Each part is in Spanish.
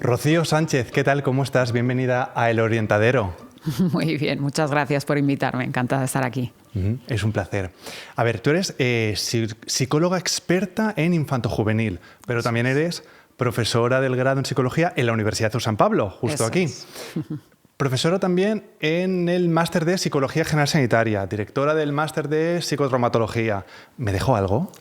Rocío Sánchez, ¿qué tal? ¿Cómo estás? Bienvenida a El Orientadero. Muy bien, muchas gracias por invitarme. Encantada de estar aquí. Es un placer. A ver, tú eres psicóloga experta en infantojuvenil, pero también eres profesora del grado en psicología en la Universidad de San Pablo, justo Eso aquí. es. Profesora también en el máster de Psicología General Sanitaria, directora del máster de Psicotraumatología. ¿Me dejo algo?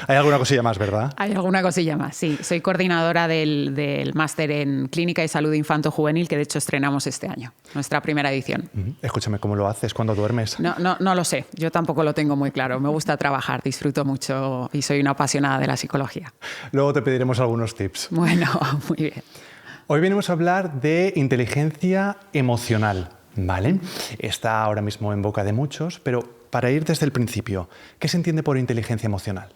Hay alguna cosilla más, ¿verdad? Hay alguna cosilla más, sí. Soy coordinadora del máster en Clínica y Salud Infanto-Juvenil, que de hecho estrenamos este año, nuestra primera edición. Escúchame, ¿cómo lo haces cuando duermes? No lo sé, yo tampoco lo tengo muy claro. Me gusta trabajar, disfruto mucho y soy una apasionada de la psicología. Luego te pediremos algunos tips. Bueno, muy bien. Hoy venimos a hablar de inteligencia emocional, ¿vale? Está ahora mismo en boca de muchos, pero para ir desde el principio, ¿qué se entiende por inteligencia emocional?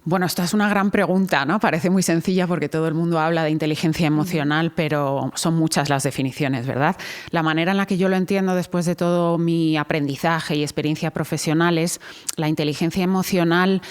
Bueno, esta es una gran pregunta, ¿no? Parece muy sencilla porque todo el mundo habla de inteligencia emocional, pero son muchas las definiciones, ¿verdad? La manera en la que yo lo entiendo después de todo mi aprendizaje y experiencia profesional es la inteligencia emocional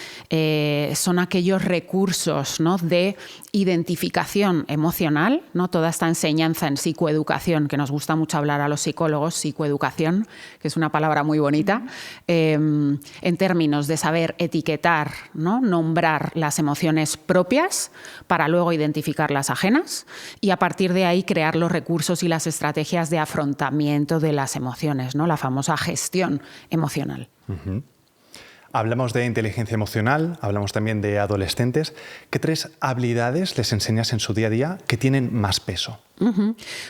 son aquellos recursos, ¿no?, de identificación emocional, ¿no? Toda esta enseñanza en psicoeducación, que nos gusta mucho hablar a los psicólogos, psicoeducación, que es una palabra muy bonita, en términos de saber etiquetar, ¿no?, nombrar las emociones propias para luego identificar las ajenas y a partir de ahí crear los recursos y las estrategias de afrontamiento de las emociones, ¿no?, la famosa gestión emocional. Hablamos de inteligencia emocional, hablamos también de adolescentes. ¿Qué tres habilidades les enseñas en su día a día que tienen más peso?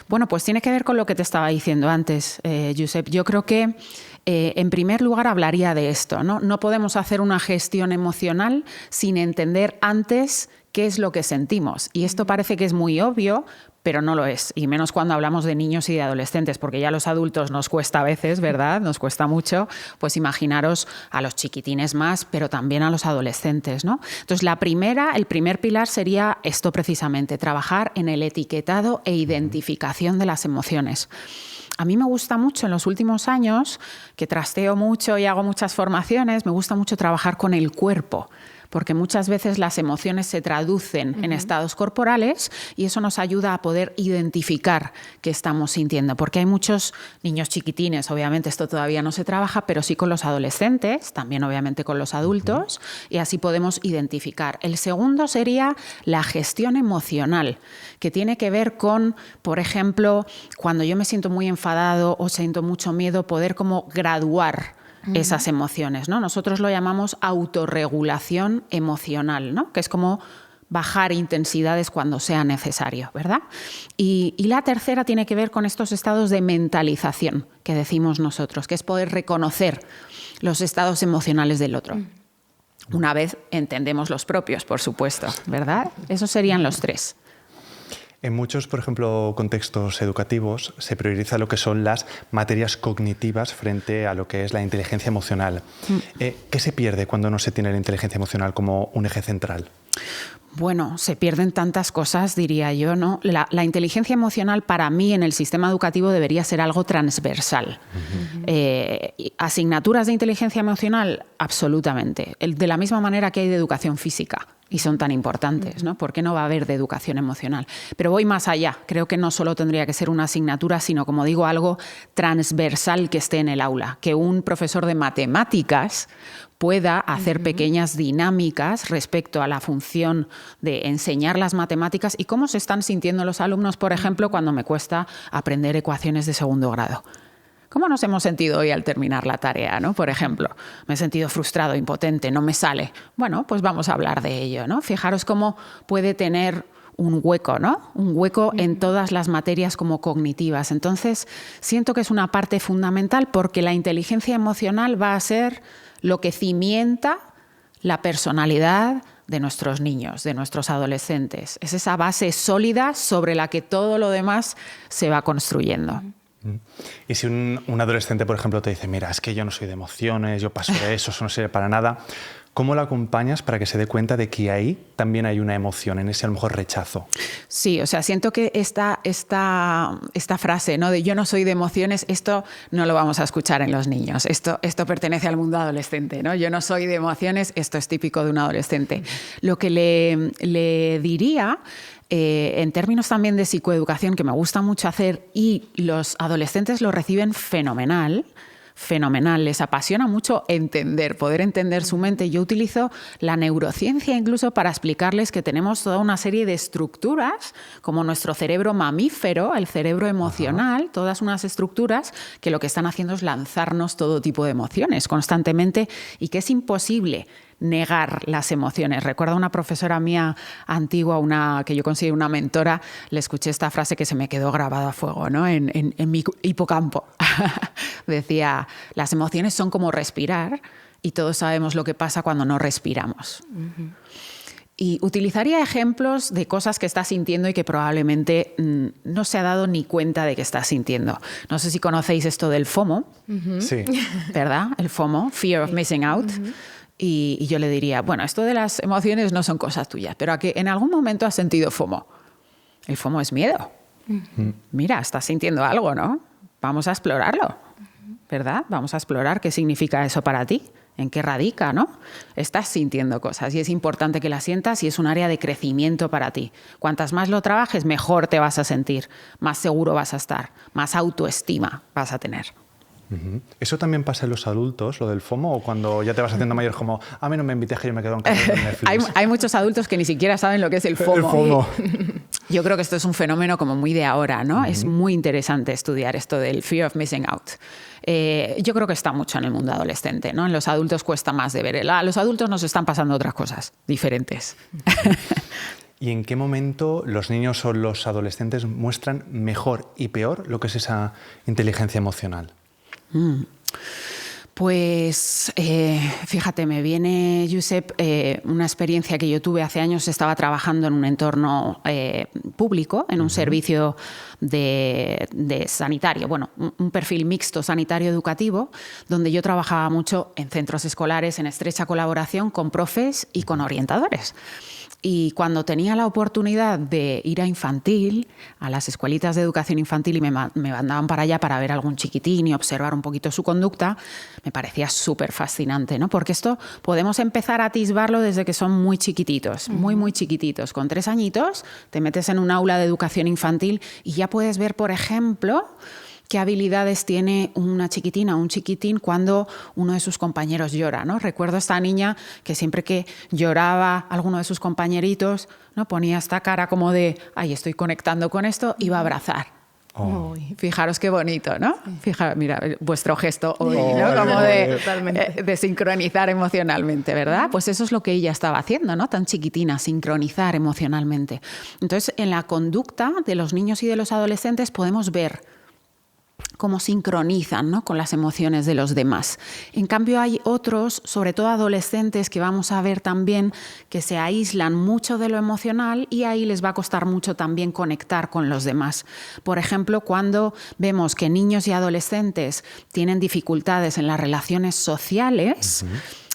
Bueno, pues tiene que ver con lo que te estaba diciendo antes, Josep. Yo creo que, en primer lugar, hablaría de esto, ¿no? No podemos hacer una gestión emocional sin entender antes qué es lo que sentimos. Y esto parece que es muy obvio, pero no lo es, y menos cuando hablamos de niños y de adolescentes, porque ya a los adultos nos cuesta a veces, ¿verdad? Nos cuesta mucho, pues imaginaros a los chiquitines más, pero también a los adolescentes, ¿no? Entonces, el primer pilar sería esto precisamente, trabajar en el etiquetado e identificación de las emociones. A mí me gusta mucho en los últimos años, que trasteo mucho y hago muchas formaciones, me gusta mucho trabajar con el cuerpo, porque muchas veces las emociones se traducen en estados corporales y eso nos ayuda a poder identificar qué estamos sintiendo. Porque hay muchos niños chiquitines, obviamente esto todavía no se trabaja, pero sí con los adolescentes, también obviamente con los adultos, y así podemos identificar. El segundo sería la gestión emocional, que tiene que ver con, por ejemplo, cuando yo me siento muy enfadado o siento mucho miedo, poder como graduar esas emociones, ¿no? Nosotros lo llamamos autorregulación emocional, ¿no?, que es como bajar intensidades cuando sea necesario, ¿verdad? Y la tercera tiene que ver con estos estados de mentalización que decimos nosotros, que es poder reconocer los estados emocionales del otro. Una vez entendemos los propios, por supuesto, ¿verdad? Esos serían los tres. En muchos, por ejemplo, contextos educativos se prioriza lo que son las materias cognitivas frente a lo que es la inteligencia emocional. ¿Qué se pierde cuando no se tiene la inteligencia emocional como un eje central? Bueno, se pierden tantas cosas, diría yo, ¿no? La inteligencia emocional para mí en el sistema educativo debería ser algo transversal. ¿Asignaturas de inteligencia emocional? Absolutamente. De la misma manera que hay de educación física. Y son tan importantes, ¿no? ¿Por qué no va a haber de educación emocional? Pero voy más allá. Creo que no solo tendría que ser una asignatura, sino, como digo, algo transversal que esté en el aula. Que un profesor de matemáticas pueda hacer pequeñas dinámicas respecto a la función de enseñar las matemáticas y cómo se están sintiendo los alumnos, por ejemplo, cuando me cuesta aprender ecuaciones de segundo grado. ¿Cómo nos hemos sentido hoy al terminar la tarea, ¿no? Por ejemplo, me he sentido frustrado, impotente, no me sale. Bueno, pues vamos a hablar de ello, ¿no? Fijaros cómo puede tener un hueco, ¿no? Un hueco en todas las materias como cognitivas. Entonces, siento que es una parte fundamental porque la inteligencia emocional va a ser lo que cimienta la personalidad de nuestros niños, de nuestros adolescentes. Es esa base sólida sobre la que todo lo demás se va construyendo. Y si un adolescente, por ejemplo, te dice, mira, es que yo no soy de emociones, yo paso de eso no sirve para nada, ¿cómo lo acompañas para que se dé cuenta de que ahí también hay una emoción, en ese a lo mejor rechazo? Sí, o sea, siento que esta frase, ¿no?, de yo no soy de emociones, esto no lo vamos a escuchar en los niños. Esto pertenece al mundo adolescente, ¿no? Yo no soy de emociones, esto es típico de un adolescente. Lo que le diría en términos también de psicoeducación, que me gusta mucho hacer, y los adolescentes lo reciben fenomenal, les apasiona mucho poder entender su mente. Yo utilizo la neurociencia incluso para explicarles que tenemos toda una serie de estructuras, como nuestro cerebro mamífero, el cerebro emocional, todas unas estructuras que lo que están haciendo es lanzarnos todo tipo de emociones constantemente y que es imposible negar las emociones. Recuerdo a una profesora mía antigua, que yo considero una mentora, le escuché esta frase que se me quedó grabada a fuego, ¿no? en mi hipocampo. Decía, las emociones son como respirar y todos sabemos lo que pasa cuando no respiramos. Uh-huh. Y utilizaría ejemplos de cosas que está sintiendo y que probablemente no se ha dado ni cuenta de que está sintiendo. No sé si conocéis esto del FOMO. Uh-huh. Sí. ¿Verdad? El FOMO, Fear of Missing Out. Uh-huh. Y yo le diría, bueno, esto de las emociones no son cosas tuyas, pero ¿a que en algún momento has sentido FOMO? El FOMO es miedo. Uh-huh. Mira, estás sintiendo algo, ¿no? Vamos a explorarlo, ¿verdad? Vamos a explorar qué significa eso para ti, en qué radica, ¿no? Estás sintiendo cosas y es importante que las sientas y es un área de crecimiento para ti. Cuantas más lo trabajes, mejor te vas a sentir, más seguro vas a estar, más autoestima vas a tener. ¿Eso también pasa en los adultos, lo del FOMO, o cuando ya te vas haciendo mayor, como a mí no me invites que yo me quedo en casa de Netflix? Hay muchos adultos que ni siquiera saben lo que es el FOMO. El FOMO. Yo creo que esto es un fenómeno como muy de ahora, ¿no? Es muy interesante estudiar esto del Fear of Missing Out. Yo creo que está mucho en el mundo adolescente, ¿no? En los adultos cuesta más de ver. A los adultos nos están pasando otras cosas diferentes. ¿Y en qué momento los niños o los adolescentes muestran mejor y peor lo que es esa inteligencia emocional? Pues fíjate, me viene, Josep, una experiencia que yo tuve hace años. Estaba trabajando en un entorno público, en un servicio de sanitario, bueno, un perfil mixto sanitario educativo, donde yo trabajaba mucho en centros escolares en estrecha colaboración con profes y con orientadores. Y cuando tenía la oportunidad de ir a infantil, a las escuelitas de educación infantil, y me mandaban para allá para ver a algún chiquitín y observar un poquito su conducta, me parecía súper fascinante, ¿no? Porque esto podemos empezar a atisbarlo desde que son muy chiquititos, muy chiquititos. Con 3 añitos te metes en un aula de educación infantil y ya puedes ver, por ejemplo, qué habilidades tiene una chiquitina o un chiquitín cuando uno de sus compañeros llora, ¿no? Recuerdo a esta niña que siempre que lloraba alguno de sus compañeritos, ¿no? Ponía esta cara como de, ay, estoy conectando con esto, iba a abrazar. Oh. Fijaros qué bonito, ¿no? Sí. Fijaros, mira, vuestro gesto hoy, ¿no? Como de sincronizar emocionalmente, ¿verdad? Pues eso es lo que ella estaba haciendo, ¿no? Tan chiquitina, sincronizar emocionalmente. Entonces, en la conducta de los niños y de los adolescentes podemos ver cómo sincronizan, ¿no? Con las emociones de los demás. En cambio, hay otros, sobre todo adolescentes, que vamos a ver también que se aíslan mucho de lo emocional y ahí les va a costar mucho también conectar con los demás. Por ejemplo, cuando vemos que niños y adolescentes tienen dificultades en las relaciones sociales,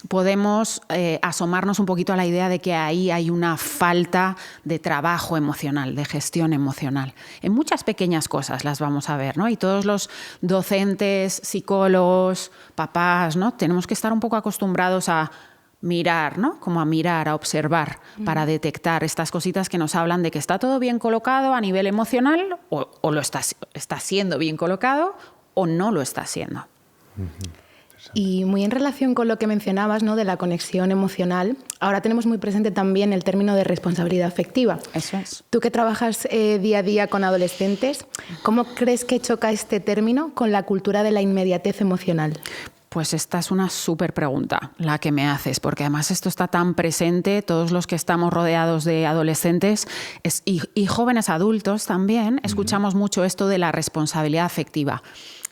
podemos asomarnos un poquito a la idea de que ahí hay una falta de trabajo emocional, de gestión emocional. En muchas pequeñas cosas las vamos a ver, ¿no? Y todos los docentes, psicólogos, papás, ¿no? Tenemos que estar un poco acostumbrados a mirar, ¿no? Como a mirar, a observar, para detectar estas cositas que nos hablan de que está todo bien colocado a nivel emocional o lo está siendo bien colocado o no lo está siendo. Y muy en relación con lo que mencionabas, ¿no? De la conexión emocional, ahora tenemos muy presente también el término de responsabilidad afectiva. Eso es. Tú que trabajas día a día con adolescentes, ¿cómo crees que choca este término con la cultura de la inmediatez emocional? Pues esta es una súper pregunta la que me haces, porque además esto está tan presente, todos los que estamos rodeados de adolescentes y jóvenes adultos también, escuchamos mucho esto de la responsabilidad afectiva.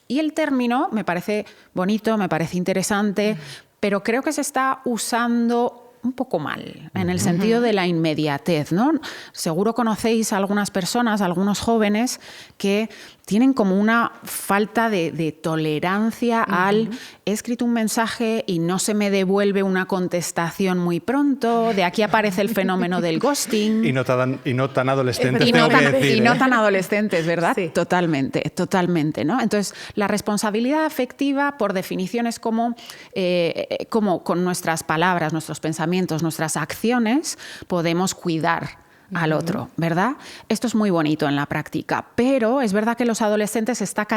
Y el término me parece bonito, me parece interesante, pero creo que se está usando un poco mal, en el sentido de la inmediatez, ¿no? Seguro conocéis a algunas personas, algunos jóvenes, que tienen como una falta de tolerancia al he escrito un mensaje y no se me devuelve una contestación muy pronto, de aquí aparece el fenómeno del ghosting. Y no tan adolescentes, tengo que decir. Y no tan adolescentes, ¿verdad? Sí. Totalmente, ¿no? Entonces, la responsabilidad afectiva, por definición, es como con nuestras palabras, nuestros pensamientos, nuestras acciones, podemos cuidar al otro, ¿verdad? Esto es muy bonito en la práctica, pero es verdad que los adolescentes se está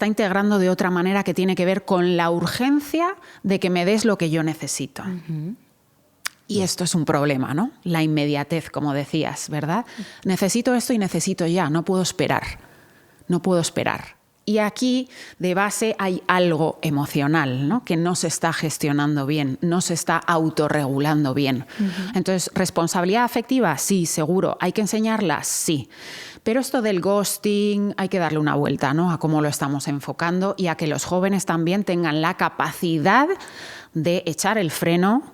integrando de otra manera que tiene que ver con la urgencia de que me des lo que yo necesito. Y esto es un problema, ¿no? La inmediatez, como decías, ¿verdad? Necesito esto y necesito ya, no puedo esperar. No puedo esperar. Y aquí, de base, hay algo emocional, ¿no? Que no se está gestionando bien, no se está autorregulando bien. Entonces, responsabilidad afectiva, sí, seguro. ¿Hay que enseñarla? Sí. Pero esto del ghosting hay que darle una vuelta, ¿no? A cómo lo estamos enfocando y a que los jóvenes también tengan la capacidad de echar el freno,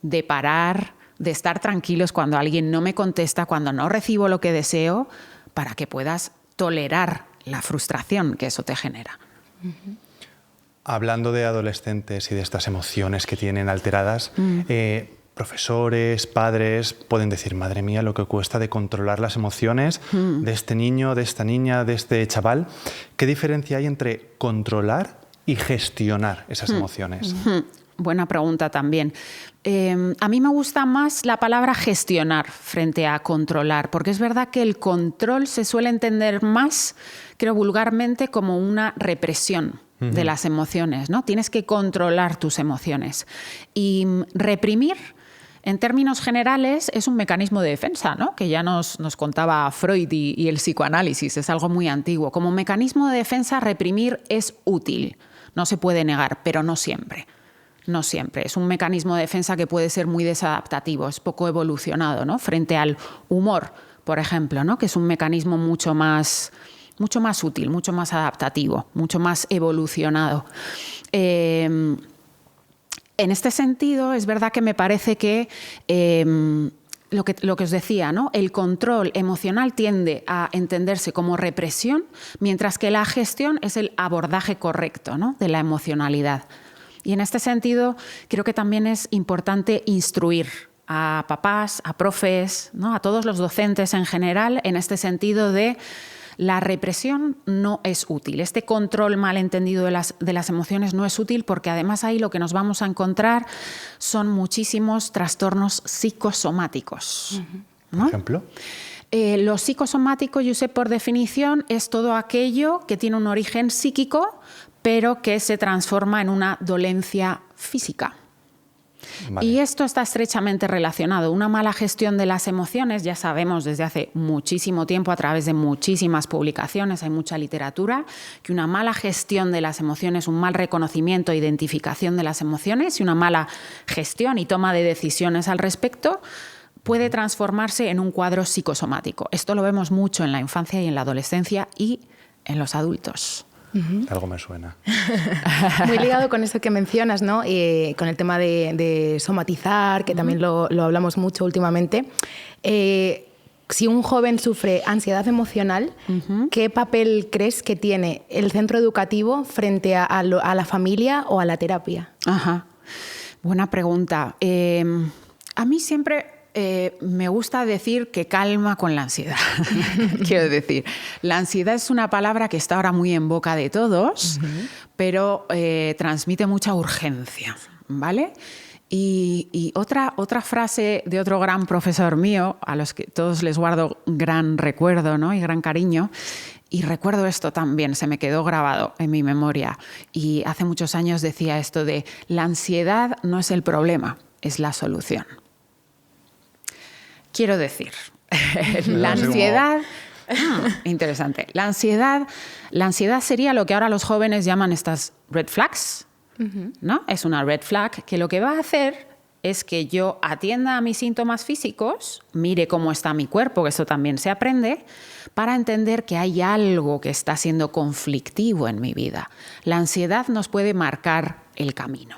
de parar, de estar tranquilos cuando alguien no me contesta, cuando no recibo lo que deseo, para que puedas tolerar la frustración que eso te genera. Hablando de adolescentes y de estas emociones que tienen alteradas, profesores, padres pueden decir, madre mía, lo que cuesta de controlar las emociones de este niño, de esta niña, de este chaval. ¿Qué diferencia hay entre controlar y gestionar esas emociones? Buena pregunta también. A mí me gusta más la palabra gestionar frente a controlar, porque es verdad que el control se suele entender más, creo vulgarmente, como una represión de las emociones, ¿no? Tienes que controlar tus emociones. Y reprimir, en términos generales, es un mecanismo de defensa, ¿no? Que ya nos contaba Freud y el psicoanálisis, es algo muy antiguo. Como mecanismo de defensa, reprimir es útil, no se puede negar, pero no siempre. No siempre. Es un mecanismo de defensa que puede ser muy desadaptativo, es poco evolucionado, ¿no? Frente al humor, por ejemplo, ¿no? Que es un mecanismo mucho más útil, mucho más adaptativo, mucho más evolucionado. En este sentido, es verdad que me parece que lo que os decía, ¿no? El control emocional tiende a entenderse como represión, mientras que la gestión es el abordaje correcto, ¿no? De la emocionalidad. Y en este sentido, creo que también es importante instruir a papás, a profes, ¿no? A todos los docentes en general, en este sentido de la represión no es útil. Este control malentendido de las emociones no es útil porque además ahí lo que nos vamos a encontrar son muchísimos trastornos psicosomáticos. ¿No? ¿Por ejemplo? Lo psicosomático, Josep, por definición, es todo aquello que tiene un origen psíquico, pero que se transforma en una dolencia física. Vale. Y esto está estrechamente relacionado. Una mala gestión de las emociones, ya sabemos desde hace muchísimo tiempo a través de muchísimas publicaciones, hay mucha literatura, que una mala gestión de las emociones, un mal reconocimiento e identificación de las emociones y una mala gestión y toma de decisiones al respecto puede transformarse en un cuadro psicosomático. Esto lo vemos mucho en la infancia y en la adolescencia y en los adultos. Algo me suena. Muy ligado con eso que mencionas, ¿no? Con el tema de somatizar, que también lo hablamos mucho últimamente. Si un joven sufre ansiedad emocional, ¿qué papel crees que tiene el centro educativo frente a la familia o a la terapia? Ajá. Buena pregunta. A mí siempre me gusta decir que calma con la ansiedad. Quiero decir, la ansiedad es una palabra que está ahora muy en boca de todos, pero transmite mucha urgencia, ¿vale? Y otra frase de otro gran profesor mío, a los que todos les guardo gran recuerdo, ¿no? Y gran cariño, y recuerdo esto también, se me quedó grabado en mi memoria, y hace muchos años decía esto de la ansiedad no es el problema, es la solución. Quiero decir, la ansiedad... interesante. La ansiedad sería lo que ahora los jóvenes llaman estas red flags, ¿no? Es una red flag que lo que va a hacer es que yo atienda a mis síntomas físicos, mire cómo está mi cuerpo, que eso también se aprende, para entender que hay algo que está siendo conflictivo en mi vida. La ansiedad nos puede marcar el camino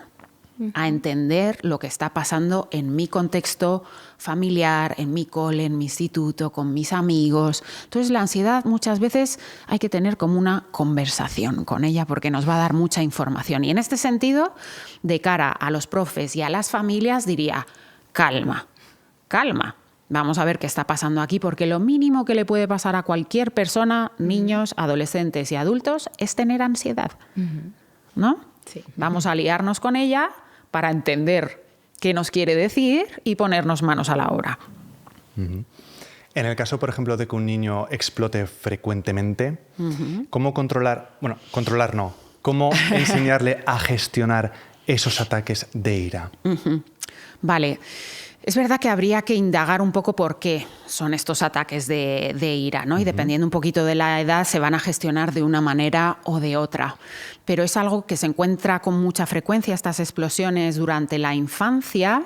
a entender lo que está pasando en mi contexto familiar, en mi cole, en mi instituto, con mis amigos. Entonces, la ansiedad muchas veces hay que tener como una conversación con ella porque nos va a dar mucha información. Y en este sentido, de cara a los profes y a las familias, diría, calma, calma. Vamos a ver qué está pasando aquí, porque lo mínimo que le puede pasar a cualquier persona, niños, adolescentes y adultos, es tener ansiedad, ¿no? Sí. Vamos a aliarnos con ella para entender qué nos quiere decir y ponernos manos a la obra. En el caso, por ejemplo, de que un niño explote frecuentemente, ¿cómo controlar? Bueno, controlar no. ¿Cómo enseñarle a gestionar esos ataques de ira? Vale. Es verdad que habría que indagar un poco por qué son estos ataques de ira, ¿no? Y dependiendo un poquito de la edad se van a gestionar de una manera o de otra. Pero es algo que se encuentra con mucha frecuencia, estas explosiones durante la infancia,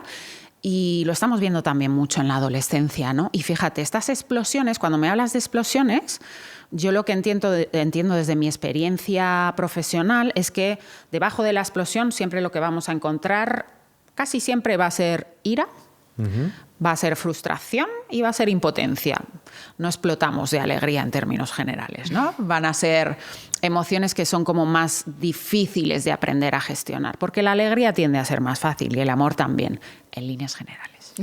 y lo estamos viendo también mucho en la adolescencia, ¿no? Y fíjate, estas explosiones, cuando me hablas de explosiones, yo lo que entiendo desde mi experiencia profesional es que debajo de la explosión siempre lo que vamos a encontrar casi siempre va a ser ira, va a ser frustración y va a ser impotencia. No explotamos de alegría en términos generales, ¿no? Van a ser emociones que son como más difíciles de aprender a gestionar, porque la alegría tiende a ser más fácil y el amor también, en líneas generales.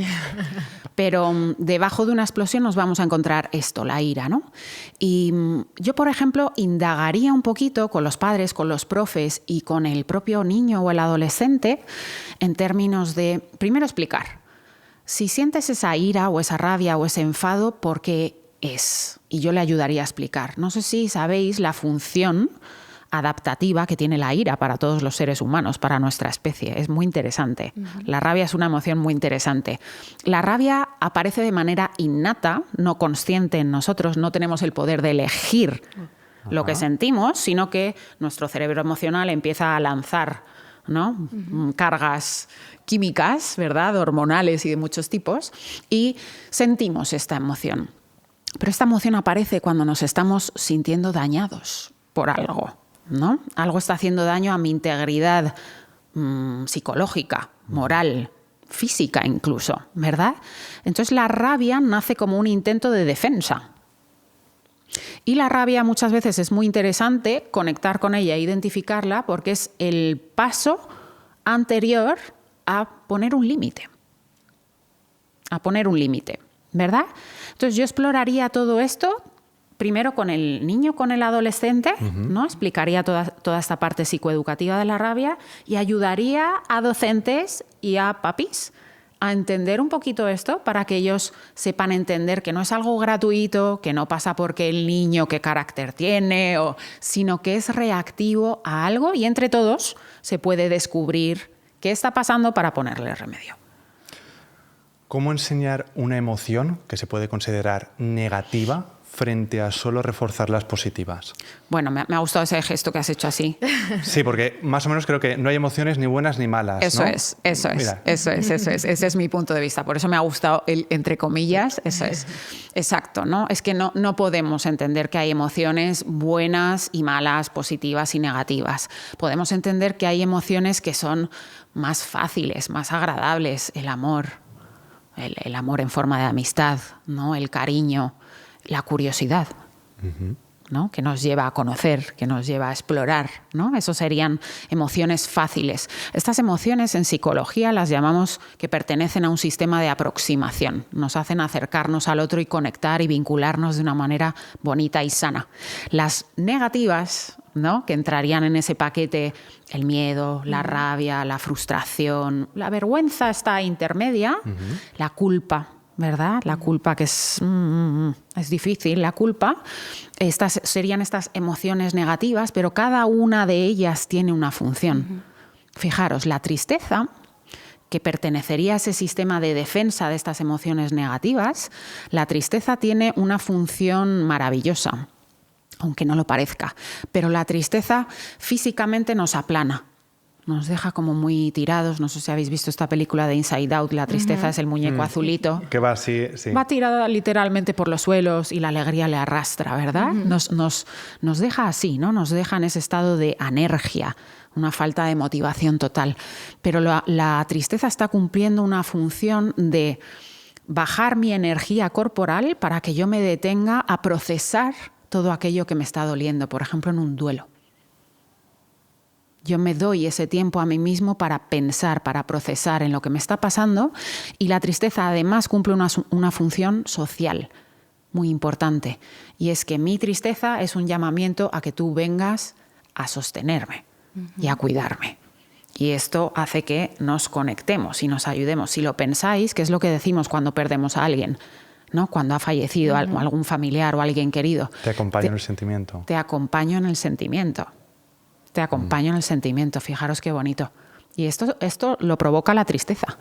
Pero debajo de una explosión nos vamos a encontrar esto, la ira, ¿no? Y yo, por ejemplo, indagaría un poquito con los padres, con los profes y con el propio niño o el adolescente en términos de, primero, explicar. Si sientes esa ira o esa rabia o ese enfado, ¿por qué es? Y yo le ayudaría a explicar. No sé si sabéis la función adaptativa que tiene la ira para todos los seres humanos, para nuestra especie. Es muy interesante. La rabia es una emoción muy interesante. La rabia aparece de manera innata, no consciente en nosotros. No tenemos el poder de elegir lo que sentimos, sino que nuestro cerebro emocional empieza a lanzar, ¿no? Cargas químicas, ¿verdad? Hormonales y de muchos tipos, y sentimos esta emoción. Pero esta emoción aparece cuando nos estamos sintiendo dañados por algo, ¿no? Algo está haciendo daño a mi integridad psicológica, moral, física incluso, ¿verdad? Entonces la rabia nace como un intento de defensa. Y la rabia muchas veces es muy interesante conectar con ella e identificarla porque es el paso anterior a poner un límite. A poner un límite, ¿verdad? Entonces yo exploraría todo esto primero con el niño, con el adolescente, ¿no? Explicaría toda esta parte psicoeducativa de la rabia y ayudaría a docentes y a papis a entender un poquito esto para que ellos sepan entender que no es algo gratuito, que no pasa porque el niño qué carácter tiene, sino que es reactivo a algo y entre todos se puede descubrir qué está pasando para ponerle remedio. ¿Cómo enseñar una emoción que se puede considerar negativa frente a solo reforzar las positivas? Bueno, me ha gustado ese gesto que has hecho así. Sí, porque más o menos creo que no hay emociones ni buenas ni malas, Eso ¿no? es. Mira. Ese es mi punto de vista. Por eso me ha gustado el entre comillas, eso es. Exacto, ¿no? Es que no podemos entender que hay emociones buenas y malas, positivas y negativas. Podemos entender que hay emociones que son más fáciles, más agradables, el amor, el amor en forma de amistad, ¿no? El cariño, la curiosidad, ¿no? Que nos lleva a conocer, que nos lleva a explorar, ¿no? Eso serían emociones fáciles. Estas emociones en psicología las llamamos que pertenecen a un sistema de aproximación. Nos hacen acercarnos al otro y conectar y vincularnos de una manera bonita y sana. Las negativas, ¿no? Que entrarían en ese paquete, el miedo, la rabia, la frustración, la vergüenza está intermedia, la culpa, ¿verdad? La culpa, que es difícil, la culpa. Estas serían estas emociones negativas, pero cada una de ellas tiene una función. Fijaros, la tristeza, que pertenecería a ese sistema de defensa de estas emociones negativas, la tristeza tiene una función maravillosa, aunque no lo parezca. Pero la tristeza físicamente nos aplana. Nos deja como muy tirados. No sé si habéis visto esta película de Inside Out. La tristeza es el muñeco azulito. Que va así, sí. Va tirada literalmente por los suelos y la alegría le arrastra, ¿verdad? Nos deja así, ¿no? Nos deja en ese estado de anergia, una falta de motivación total. Pero la tristeza está cumpliendo una función de bajar mi energía corporal para que yo me detenga a procesar todo aquello que me está doliendo, por ejemplo, en un duelo. Yo me doy ese tiempo a mí mismo para pensar, para procesar en lo que me está pasando, y la tristeza además cumple una función social muy importante, y es que mi tristeza es un llamamiento a que tú vengas a sostenerme y a cuidarme. Y esto hace que nos conectemos y nos ayudemos. Si lo pensáis, que es lo que decimos cuando perdemos a alguien, ¿no? Cuando ha fallecido algún familiar o alguien querido. Te acompaño en el sentimiento. Te acompaño en el sentimiento. Te acompaño en el sentimiento. Fijaros qué bonito. Y esto lo provoca la tristeza.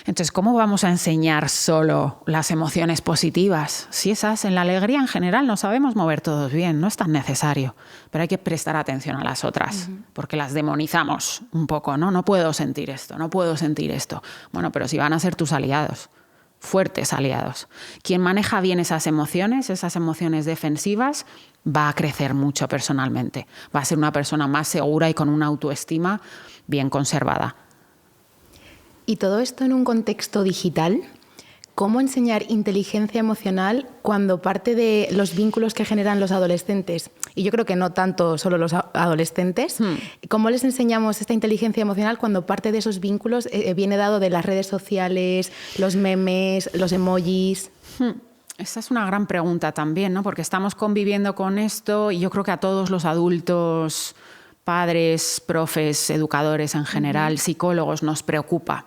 Entonces, ¿cómo vamos a enseñar solo las emociones positivas? Si esas, en la alegría en general, no sabemos mover todos bien, no es tan necesario. Pero hay que prestar atención a las otras, porque las demonizamos un poco, ¿no? No puedo sentir esto, no puedo sentir esto. Bueno, pero si van a ser tus aliados, fuertes aliados. Quien maneja bien esas emociones defensivas, va a crecer mucho personalmente. Va a ser una persona más segura y con una autoestima bien conservada. Y todo esto en un contexto digital. ¿Cómo enseñar inteligencia emocional cuando parte de los vínculos que generan los adolescentes? Y yo creo que no tanto solo los adolescentes. ¿Cómo les enseñamos esta inteligencia emocional cuando parte de esos vínculos viene dado de las redes sociales, los memes, los emojis? Esta es una gran pregunta también, ¿no? Porque estamos conviviendo con esto y yo creo que a todos los adultos, padres, profes, educadores en general, psicólogos, nos preocupa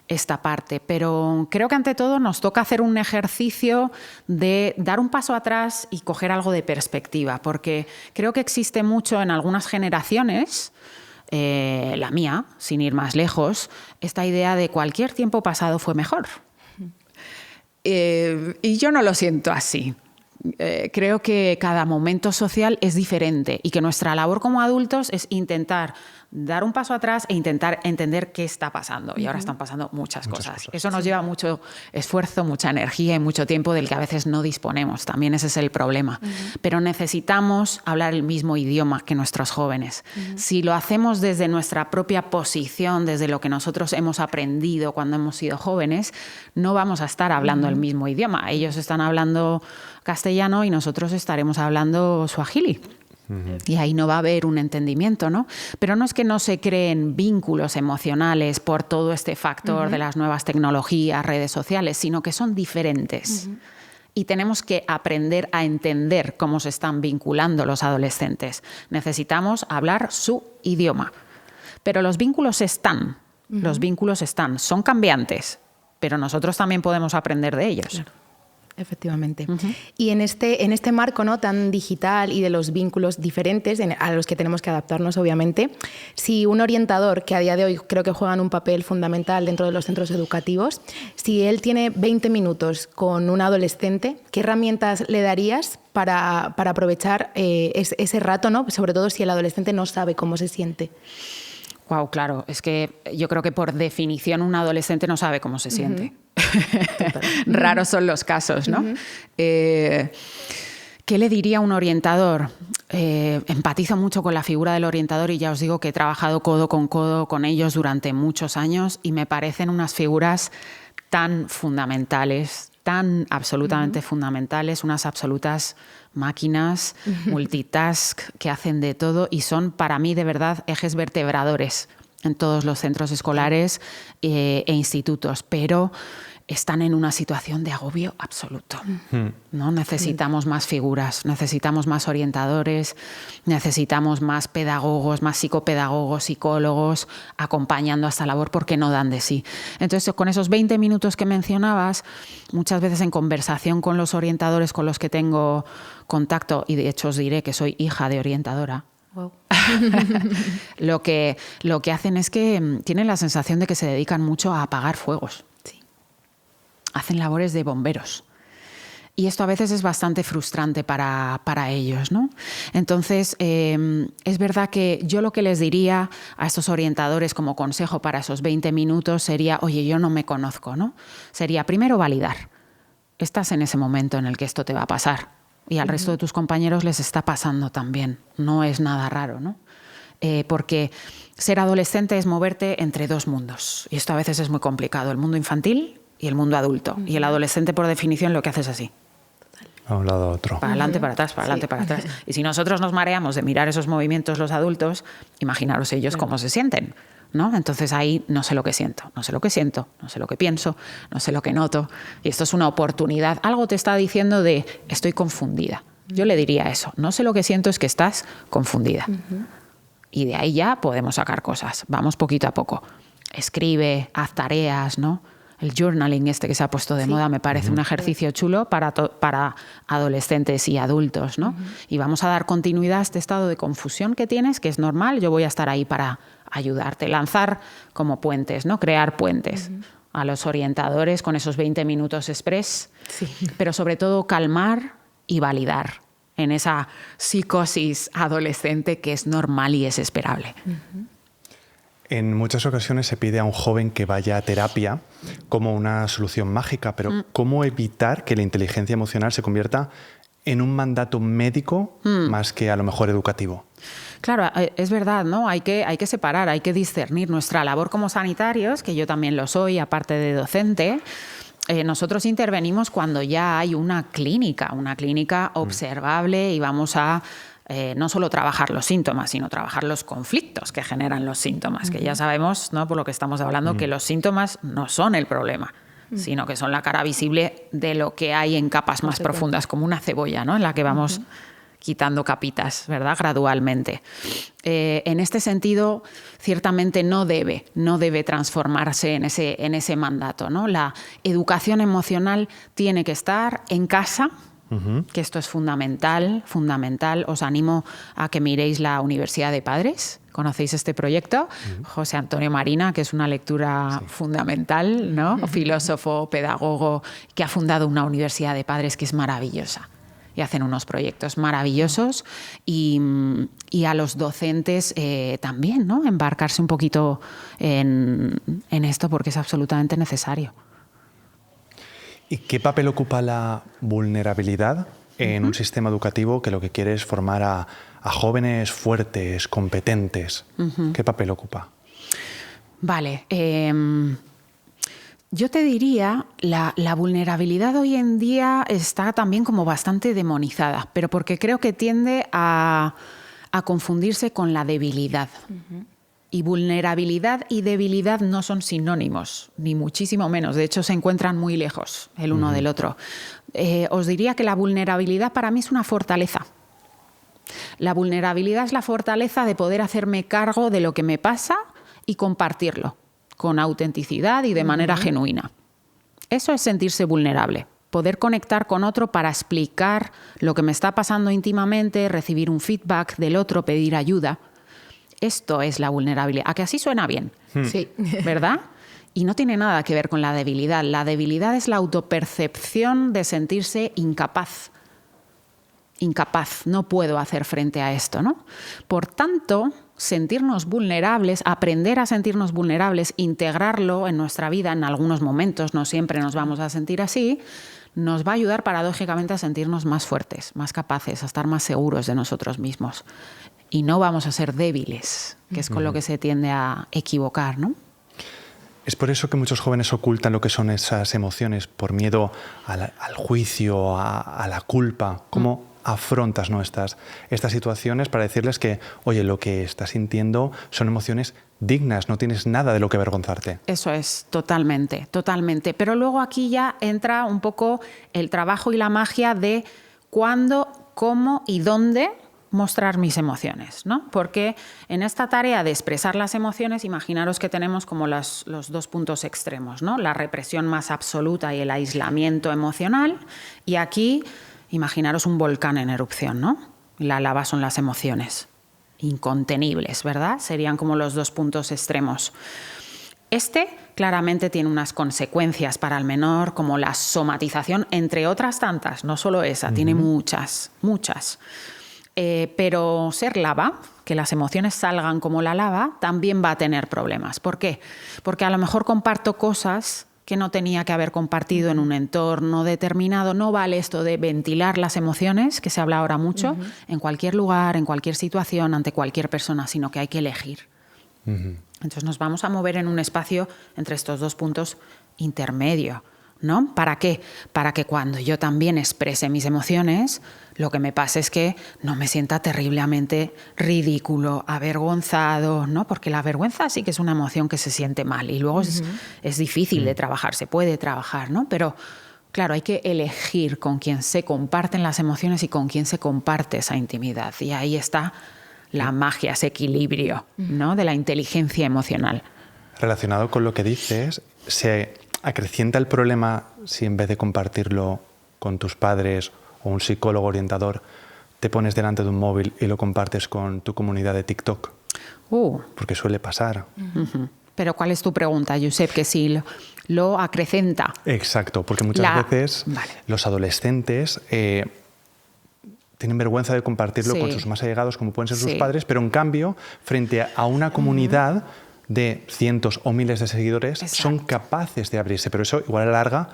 esta parte, pero creo que ante todo nos toca hacer un ejercicio de dar un paso atrás y coger algo de perspectiva, porque creo que existe mucho en algunas generaciones, la mía, sin ir más lejos, esta idea de cualquier tiempo pasado fue mejor. Y yo no lo siento así. Creo que cada momento social es diferente y que nuestra labor como adultos es intentar dar un paso atrás e intentar entender qué está pasando. Y ahora están pasando muchas cosas. Eso nos lleva mucho esfuerzo, mucha energía y mucho tiempo del que a veces no disponemos. También ese es el problema. Pero necesitamos hablar el mismo idioma que nuestros jóvenes. Si lo hacemos desde nuestra propia posición, desde lo que nosotros hemos aprendido cuando hemos sido jóvenes, no vamos a estar hablando el mismo idioma. Ellos están hablando castellano y nosotros estaremos hablando suajili. Y ahí no va a haber un entendimiento, ¿no? Pero no es que no se creen vínculos emocionales por todo este factor de las nuevas tecnologías, redes sociales, sino que son diferentes. Y tenemos que aprender a entender cómo se están vinculando los adolescentes. Necesitamos hablar su idioma. Pero los vínculos están, son cambiantes, pero nosotros también podemos aprender de ellos. Claro. Efectivamente. Y en este marco, ¿no?, tan digital y de los vínculos diferentes a los que tenemos que adaptarnos, obviamente, si un orientador, que a día de hoy creo que juegan un papel fundamental dentro de los centros educativos, si él tiene 20 minutos con un adolescente, ¿qué herramientas le darías para aprovechar ese rato, ¿no?, sobre todo si el adolescente no sabe cómo se siente? Wow, claro. Es que yo creo que por definición un adolescente no sabe cómo se siente. Raros son los casos, ¿no? ¿Qué le diría a un orientador? Empatizo mucho con la figura del orientador y ya os digo que he trabajado codo con ellos durante muchos años y me parecen unas figuras tan fundamentales, tan absolutamente fundamentales, unas absolutas máquinas, multitask, que hacen de todo y son para mí de verdad ejes vertebradores en todos los centros escolares e institutos, pero están en una situación de agobio absoluto, ¿no? Necesitamos más figuras, necesitamos más orientadores, necesitamos más pedagogos, más psicopedagogos, psicólogos acompañando a esta labor porque no dan de sí. Entonces, con esos 20 minutos que mencionabas, muchas veces en conversación con los orientadores con los que tengo contacto, y de hecho os diré que soy hija de orientadora, wow. lo que hacen es que tienen la sensación de que se dedican mucho a apagar fuegos. Hacen labores de bomberos. Y esto a veces es bastante frustrante para ellos, ¿no? Entonces, es verdad que yo lo que les diría a estos orientadores como consejo para esos 20 minutos sería, oye, yo no me conozco, ¿no? Sería primero validar. Estás en ese momento en el que esto te va a pasar y al resto de tus compañeros les está pasando también. No es nada raro, ¿no? Porque ser adolescente es moverte entre dos mundos. Y esto a veces es muy complicado. El mundo infantil y el mundo adulto. Y el adolescente, por definición, lo que hace es así. A un lado a otro. Para adelante, para atrás, para adelante, para atrás. Y si nosotros nos mareamos de mirar esos movimientos los adultos, imaginaros ellos cómo se sienten, ¿no? Entonces ahí no sé lo que siento, no sé lo que siento, no sé lo que pienso, no sé lo que noto. Y esto es una oportunidad. Algo te está diciendo de estoy confundida. Yo le diría eso. No sé lo que siento, es que estás confundida. Y de ahí ya podemos sacar cosas. Vamos poquito a poco. Escribe, haz tareas, ¿no? el journaling este que se ha puesto de moda, me parece un ejercicio chulo para adolescentes y adultos, ¿no? Y vamos a dar continuidad a este estado de confusión que tienes, que es normal. Yo voy a estar ahí para ayudarte, lanzar como puentes, ¿no? Crear puentes a los orientadores con esos 20 minutos express, pero sobre todo calmar y validar en esa psicosis adolescente que es normal y es esperable. En muchas ocasiones se pide a un joven que vaya a terapia como una solución mágica, pero ¿cómo evitar que la inteligencia emocional se convierta en un mandato médico más que a lo mejor educativo? Claro, es verdad, ¿no? Hay que separar, hay que discernir nuestra labor como sanitarios, que yo también lo soy, aparte de docente. Nosotros intervenimos cuando ya hay una clínica observable y vamos a no solo trabajar los síntomas, sino trabajar los conflictos que generan los síntomas, que ya sabemos, ¿no? Por lo que estamos hablando, que los síntomas no son el problema, sino que son la cara visible de lo que hay en capas más profundas, como una cebolla, ¿no? En la que vamos quitando capitas, ¿verdad? Gradualmente. En este sentido, ciertamente no debe transformarse en ese mandato, ¿no? La educación emocional tiene que estar en casa, que esto es fundamental. Os animo a que miréis la Universidad de Padres. ¿Conocéis este proyecto? José Antonio Marina, que es una lectura fundamental, ¿no? Filósofo, pedagogo, que ha fundado una Universidad de Padres que es maravillosa. Y hacen unos proyectos maravillosos y a los docentes también, ¿no? Embarcarse un poquito en esto porque es absolutamente necesario. ¿Y qué papel ocupa la vulnerabilidad en un sistema educativo que lo que quiere es formar a jóvenes fuertes, competentes? ¿Qué papel ocupa? Vale. Yo te diría, la vulnerabilidad hoy en día está también como bastante demonizada, pero porque creo que tiende a confundirse con la debilidad. Y vulnerabilidad y debilidad no son sinónimos, ni muchísimo menos. De hecho, se encuentran muy lejos el uno del otro. Os diría que la vulnerabilidad para mí es una fortaleza. La vulnerabilidad es la fortaleza de poder hacerme cargo de lo que me pasa y compartirlo con autenticidad y de manera genuina. Eso es sentirse vulnerable. Poder conectar con otro para explicar lo que me está pasando íntimamente, recibir un feedback del otro, pedir ayuda. Esto es la vulnerabilidad. ¿A que así suena bien? Sí. ¿Verdad? Y no tiene nada que ver con la debilidad. La debilidad es la autopercepción de sentirse incapaz. Incapaz, no puedo hacer frente a esto, ¿no? Por tanto, sentirnos vulnerables, aprender a sentirnos vulnerables, integrarlo en nuestra vida en algunos momentos, no siempre nos vamos a sentir así, nos va a ayudar paradójicamente a sentirnos más fuertes, más capaces, a estar más seguros de nosotros mismos. Y no vamos a ser débiles, que es con lo que se tiende a equivocar, ¿no? Es por eso que muchos jóvenes ocultan lo que son esas emociones, por miedo al juicio, a la culpa. ¿Cómo afrontas, ¿no? estas situaciones para decirles que, oye, lo que estás sintiendo son emociones dignas, no tienes nada de lo que avergonzarte? Eso es, totalmente, totalmente. Pero luego aquí ya entra un poco el trabajo y la magia de cuándo, cómo y dónde mostrar mis emociones, ¿no? Porque en esta tarea de expresar las emociones, imaginaros que tenemos como los dos puntos extremos, ¿no? La represión más absoluta y el aislamiento emocional. Y aquí, imaginaros un volcán en erupción, ¿no? La lava son las emociones, incontenibles, ¿verdad? Serían como los dos puntos extremos. Este claramente tiene unas consecuencias para el menor, como la somatización, entre otras tantas, no solo esa, tiene muchas. Pero ser lava, que las emociones salgan como la lava, también va a tener problemas. ¿Por qué? Porque a lo mejor comparto cosas que no tenía que haber compartido en un entorno determinado. No vale esto de ventilar las emociones, que se habla ahora mucho, en cualquier lugar, en cualquier situación, ante cualquier persona, sino que hay que elegir. Entonces nos vamos a mover en un espacio entre estos dos puntos intermedio, ¿no? ¿Para qué? Para que cuando yo también exprese mis emociones, lo que me pase es que no me sienta terriblemente ridículo, avergonzado, ¿no? Porque la vergüenza sí que es una emoción que se siente mal y luego es difícil de trabajar, se puede trabajar, ¿no? Pero claro, hay que elegir con quién se comparten las emociones y con quién se comparte esa intimidad. Y ahí está la magia, ese equilibrio, ¿no? De la inteligencia emocional. Relacionado con lo que dices, ¿acrecienta el problema si en vez de compartirlo con tus padres o un psicólogo orientador, te pones delante de un móvil y lo compartes con tu comunidad de TikTok? Porque suele pasar. Pero ¿cuál es tu pregunta, Josep? Que si lo acrecenta. Exacto, porque muchas veces los adolescentes tienen vergüenza de compartirlo con sus más allegados, como pueden ser sus padres, pero en cambio, frente a una comunidad de cientos o miles de seguidores, son capaces de abrirse. Pero eso, igual a la larga,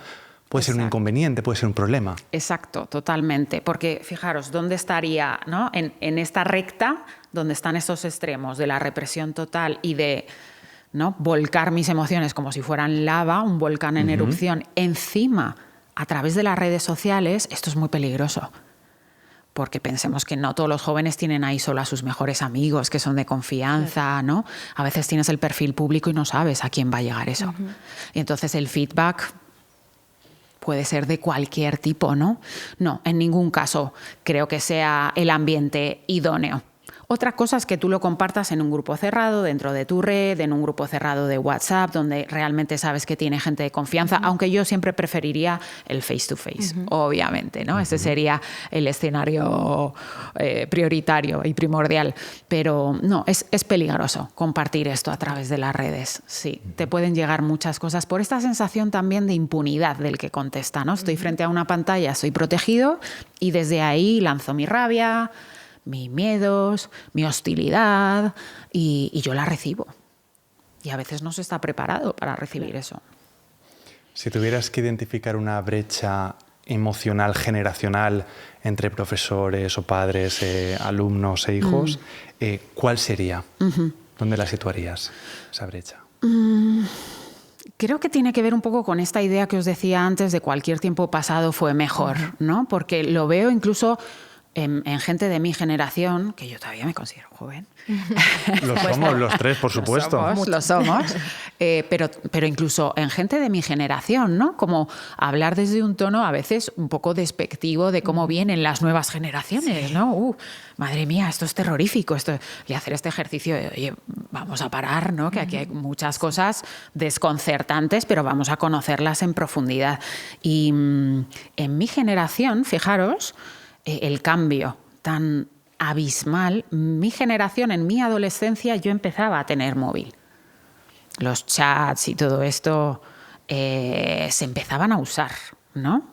puede ser un inconveniente, puede ser un problema. Exacto, totalmente. Porque fijaros, ¿dónde estaría, ¿no? en esta recta donde están estos extremos de la represión total y de, ¿no?, volcar mis emociones como si fueran lava, un volcán en erupción, encima, a través de las redes sociales? Esto es muy peligroso. Porque pensemos que no todos los jóvenes tienen ahí solo a sus mejores amigos, que son de confianza, ¿no? A veces tienes el perfil público y no sabes a quién va a llegar eso. Y entonces el feedback puede ser de cualquier tipo, ¿no? No, en ningún caso creo que sea el ambiente idóneo. Otra cosa es que tú lo compartas en un grupo cerrado, dentro de tu red, en un grupo cerrado de WhatsApp, donde realmente sabes que tiene gente de confianza, aunque yo siempre preferiría el face-to-face, obviamente, ¿no? Ese sería el escenario prioritario y primordial. Pero no, es peligroso compartir esto a través de las redes. Sí, te pueden llegar muchas cosas por esta sensación también de impunidad del que contesta, ¿no? Estoy frente a una pantalla, estoy protegido y desde ahí lanzo mi rabia, mis miedos, mi hostilidad y yo la recibo. Y a veces no se está preparado para recibir eso. Si tuvieras que identificar una brecha emocional generacional entre profesores o padres, alumnos e hijos, ¿cuál sería? ¿Dónde la situarías, esa brecha? Creo que tiene que ver un poco con esta idea que os decía antes de cualquier tiempo pasado fue mejor, ¿no? Porque lo veo incluso en gente de mi generación, que yo todavía me considero joven. Lo somos los tres, por supuesto. Lo somos. Pero incluso en gente de mi generación, ¿no? Como hablar desde un tono a veces un poco despectivo de cómo vienen las nuevas generaciones, ¿no? Madre mía, esto es terrorífico. Y hacer este ejercicio de, oye, vamos a parar, ¿no? Que aquí hay muchas cosas desconcertantes, pero vamos a conocerlas en profundidad. Y en mi generación, fijaros, el cambio tan abismal. Mi generación, en mi adolescencia, yo empezaba a tener móvil. Los chats y todo esto se empezaban a usar, ¿no?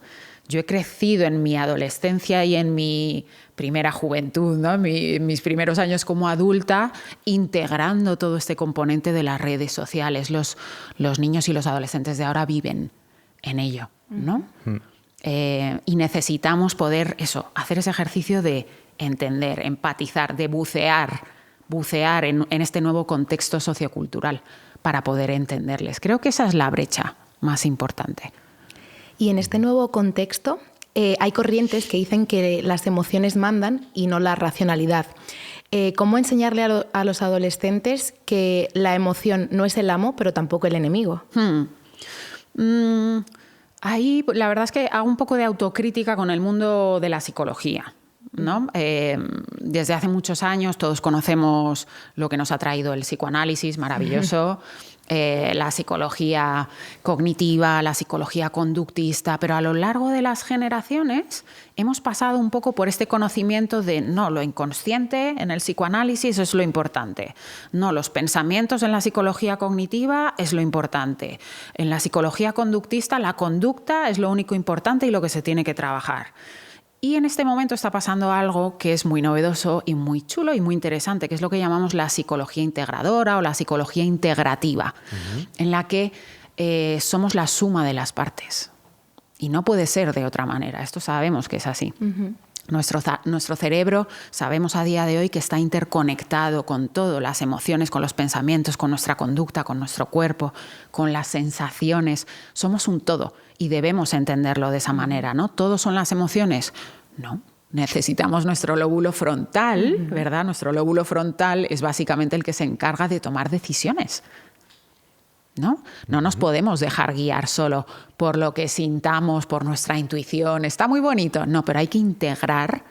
Yo he crecido en mi adolescencia y en mi primera juventud, ¿no? Mis primeros años como adulta, integrando todo este componente de las redes sociales. Los niños y los adolescentes de ahora viven en ello, ¿no? Y necesitamos poder hacer ese ejercicio de entender, empatizar, de bucear en este nuevo contexto sociocultural para poder entenderles. Creo que esa es la brecha más importante. Y en este nuevo contexto hay corrientes que dicen que las emociones mandan y no la racionalidad. ¿Cómo enseñarle a los adolescentes que la emoción no es el amo, pero tampoco el enemigo? Ahí la verdad es que hago un poco de autocrítica con el mundo de la psicología, ¿no? Desde hace muchos años todos conocemos lo que nos ha traído el psicoanálisis, maravilloso, la psicología cognitiva, la psicología conductista, pero a lo largo de las generaciones hemos pasado un poco por este conocimiento de no, lo inconsciente en el psicoanálisis es lo importante, no, los pensamientos en la psicología cognitiva es lo importante, en la psicología conductista la conducta es lo único importante y lo que se tiene que trabajar. Y en este momento está pasando algo que es muy novedoso y muy chulo y muy interesante, que es lo que llamamos la psicología integradora o la psicología integrativa, en la que somos la suma de las partes. Y no puede ser de otra manera. Esto sabemos que es así. Nuestro cerebro, sabemos a día de hoy que está interconectado con todo, las emociones, con los pensamientos, con nuestra conducta, con nuestro cuerpo, con las sensaciones. Somos un todo y debemos entenderlo de esa manera, ¿no? ¿Todos son las emociones? No. Necesitamos nuestro lóbulo frontal, ¿verdad? Nuestro lóbulo frontal es básicamente el que se encarga de tomar decisiones, ¿no? No nos podemos dejar guiar solo por lo que sintamos, por nuestra intuición. Está muy bonito. No, pero hay que integrar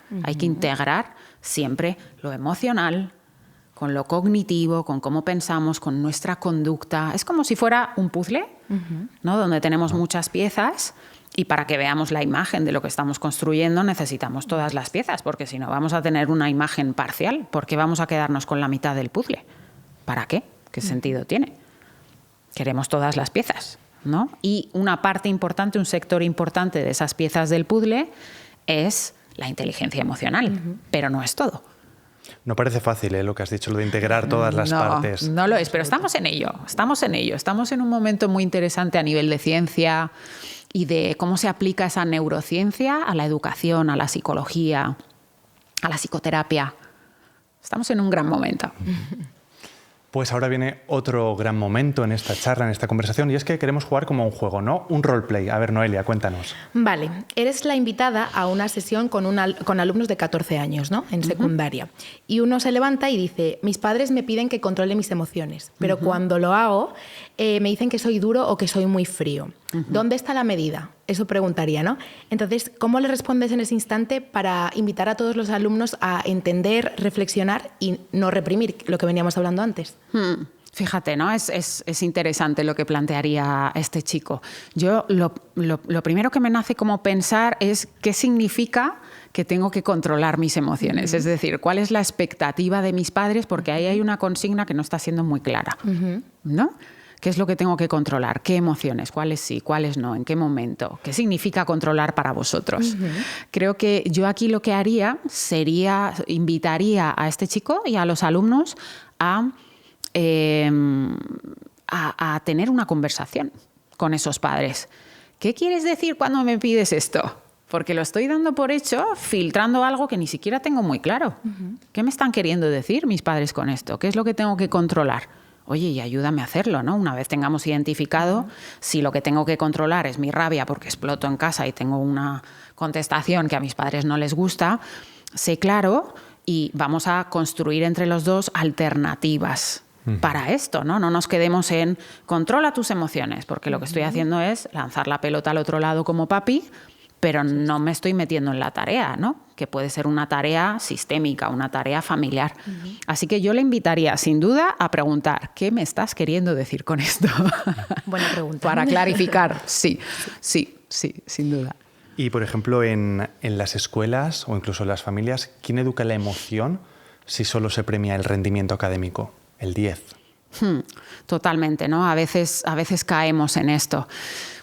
siempre lo emocional con lo cognitivo, con cómo pensamos, con nuestra conducta. Es como si fuera un puzzle, ¿no? Donde tenemos muchas piezas y para que veamos la imagen de lo que estamos construyendo necesitamos todas las piezas, porque si no vamos a tener una imagen parcial. ¿Por qué vamos a quedarnos con la mitad del puzzle? ¿Para qué? ¿Qué sentido tiene? Queremos todas las piezas, ¿no? Y una parte importante, un sector importante de esas piezas del puzzle es la inteligencia emocional, pero no es todo. No parece fácil, lo que has dicho, lo de integrar todas las partes. No lo es, pero estamos en ello. Estamos en un momento muy interesante a nivel de ciencia y de cómo se aplica esa neurociencia a la educación, a la psicología, a la psicoterapia. Estamos en un gran momento. Pues ahora viene otro gran momento en esta charla, en esta conversación, y es que queremos jugar como un juego, ¿no? Un roleplay. A ver, Noelia, cuéntanos. Vale, eres la invitada a una sesión con alumnos de 14 años, ¿no? En secundaria. Y uno se levanta y dice, mis padres me piden que controle mis emociones, pero cuando lo hago me dicen que soy duro o que soy muy frío. ¿Dónde está la medida? Eso preguntaría, ¿no? Entonces, ¿cómo le respondes en ese instante para invitar a todos los alumnos a entender, reflexionar y no reprimir lo que veníamos hablando antes? Fíjate, ¿no? Es interesante lo que plantearía este chico. Yo lo primero que me nace como pensar es qué significa que tengo que controlar mis emociones. Es decir, cuál es la expectativa de mis padres, porque ahí hay una consigna que no está siendo muy clara, ¿no? ¿Qué es lo que tengo que controlar? ¿Qué emociones? ¿Cuáles sí? ¿Cuáles no? ¿En qué momento? ¿Qué significa controlar para vosotros? Creo que yo aquí lo que haría sería, invitaría a este chico y a los alumnos a tener una conversación con esos padres. ¿Qué quieres decir cuando me pides esto? Porque lo estoy dando por hecho, filtrando algo que ni siquiera tengo muy claro. ¿Qué me están queriendo decir mis padres con esto? ¿Qué es lo que tengo que controlar? Oye, y ayúdame a hacerlo, ¿no? Una vez tengamos identificado si lo que tengo que controlar es mi rabia porque exploto en casa y tengo una contestación que a mis padres no les gusta, sé claro y vamos a construir entre los dos alternativas para esto, ¿no? No nos quedemos en controla tus emociones, porque lo que estoy haciendo es lanzar la pelota al otro lado como papi, pero no me estoy metiendo en la tarea, ¿no? Que puede ser una tarea sistémica, una tarea familiar. Así que yo le invitaría, sin duda, a preguntar, ¿qué me estás queriendo decir con esto? Buena pregunta. Para clarificar, sí, sin duda. Y, por ejemplo, en las escuelas o incluso en las familias, ¿quién educa la emoción si solo se premia el rendimiento académico, el 10? Totalmente, ¿no? A veces caemos en esto.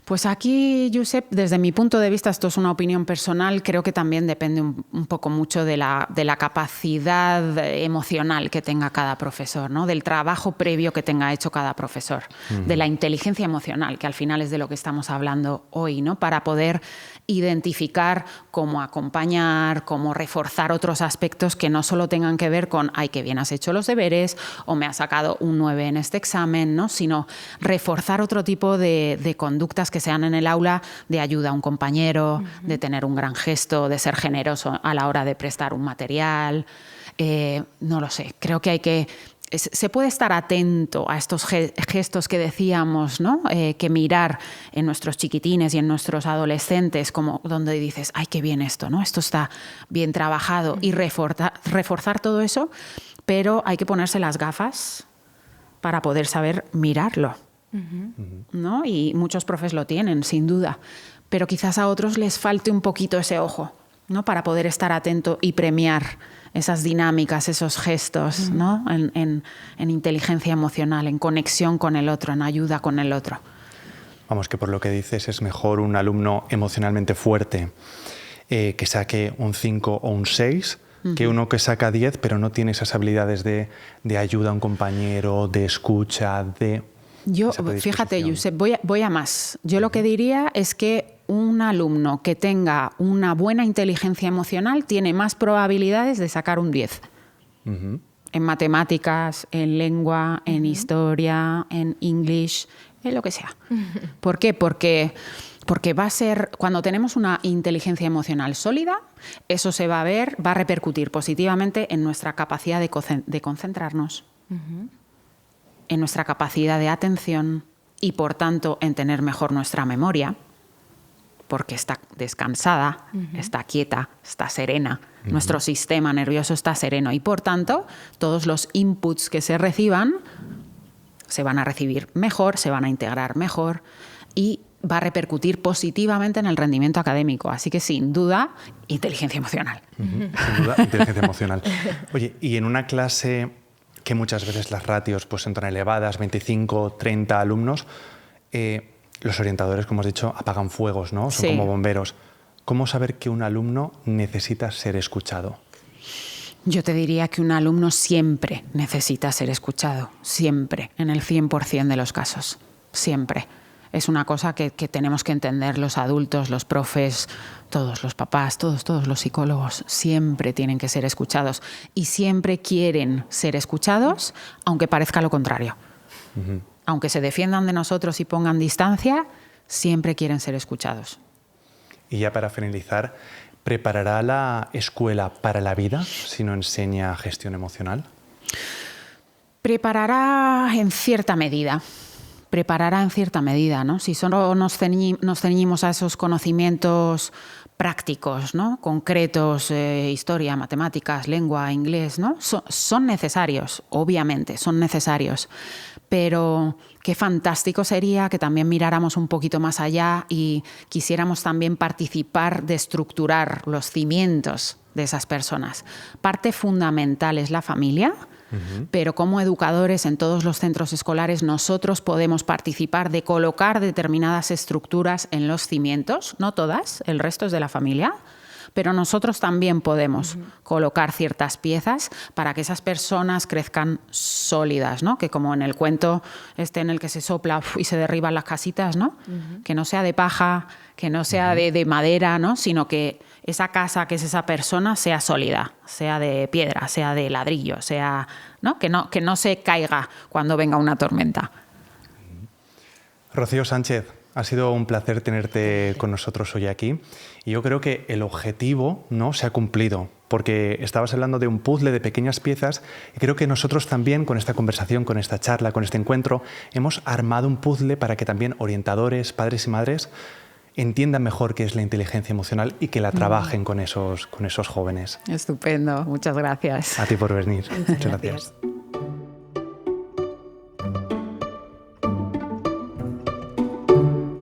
Pues aquí, Josep, desde mi punto de vista, esto es una opinión personal, creo que también depende un poco mucho de la capacidad emocional que tenga cada profesor, ¿no? Del trabajo previo que tenga hecho cada profesor, de la inteligencia emocional, que al final es de lo que estamos hablando hoy, ¿no? Para poder identificar cómo acompañar, cómo reforzar otros aspectos que no solo tengan que ver con ¡ay, qué bien has hecho los deberes! O me has sacado un 9 en este examen, ¿no? Sino reforzar otro tipo de conductas que sean en el aula de ayuda a un compañero, de tener un gran gesto, de ser generoso a la hora de prestar un material. No lo sé, creo que se puede estar atento a estos gestos que decíamos, ¿no? Que mirar en nuestros chiquitines y en nuestros adolescentes, como donde dices, ¡ay, qué bien esto! ¿No? Esto está bien trabajado y reforzar todo eso, pero hay que ponerse las gafas para poder saber mirarlo. ¿No? Y muchos profes lo tienen, sin duda, pero quizás a otros les falte un poquito ese ojo, ¿no? Para poder estar atento y premiar esas dinámicas, esos gestos, ¿no? En inteligencia emocional, en conexión con el otro, en ayuda con el otro. Vamos, que por lo que dices es mejor un alumno emocionalmente fuerte que saque un 5 o un 6 que uno que saca 10 pero no tiene esas habilidades de ayuda a un compañero, de escucha, de... Yo, fíjate, Josep, voy a más. Yo lo que diría es que un alumno que tenga una buena inteligencia emocional tiene más probabilidades de sacar un 10. En matemáticas, en lengua, en historia, en English, en lo que sea. ¿Por qué? Porque va a ser, cuando tenemos una inteligencia emocional sólida, eso se va a ver, va a repercutir positivamente en nuestra capacidad de concentrarnos. En nuestra capacidad de atención y, por tanto, en tener mejor nuestra memoria, porque está descansada, está quieta, está serena. Nuestro sistema nervioso está sereno y, por tanto, todos los inputs que se reciban se van a recibir mejor, se van a integrar mejor y va a repercutir positivamente en el rendimiento académico. Así que, sin duda, inteligencia emocional. Sin duda, inteligencia emocional. Oye, y en una clase que muchas veces las ratios pues, son tan elevadas, 25, 30 alumnos, los orientadores, como has dicho, apagan fuegos, ¿no? Son como bomberos. ¿Cómo saber que un alumno necesita ser escuchado? Yo te diría que un alumno siempre necesita ser escuchado, siempre, en el 100% de los casos, siempre. Es una cosa que tenemos que entender los adultos, los profes, todos los papás, todos los psicólogos, siempre tienen que ser escuchados y siempre quieren ser escuchados, aunque parezca lo contrario. Aunque se defiendan de nosotros y pongan distancia, siempre quieren ser escuchados. Y ya para finalizar, ¿preparará la escuela para la vida si no enseña gestión emocional? Preparará en cierta medida. ¿No? Si solo nos ceñimos a esos conocimientos prácticos, ¿no? Concretos, historia, matemáticas, lengua, inglés, ¿no? Son necesarios, obviamente, son necesarios. Pero qué fantástico sería que también miráramos un poquito más allá y quisiéramos también participar de estructurar los cimientos de esas personas. Parte fundamental es la familia, pero como educadores en todos los centros escolares nosotros podemos participar de colocar determinadas estructuras en los cimientos, no todas, el resto es de la familia, pero nosotros también podemos colocar ciertas piezas para que esas personas crezcan sólidas, ¿no? Que como en el cuento en el que se sopla y se derriban las casitas, ¿no? Que no sea de paja, que no sea de madera, ¿no? Sino que esa casa, que es esa persona, sea sólida, sea de piedra, sea de ladrillo, sea, ¿no? Que no se caiga cuando venga una tormenta. Rocío Sánchez, ha sido un placer tenerte con nosotros hoy aquí y yo creo que el objetivo, ¿no?, se ha cumplido, porque estabas hablando de un puzzle de pequeñas piezas y creo que nosotros también con esta conversación, con esta charla, con este encuentro, hemos armado un puzzle para que también orientadores, padres y madres entiendan mejor qué es la inteligencia emocional y que la trabajen con esos jóvenes. Estupendo, muchas gracias. A ti por venir. Muchas gracias.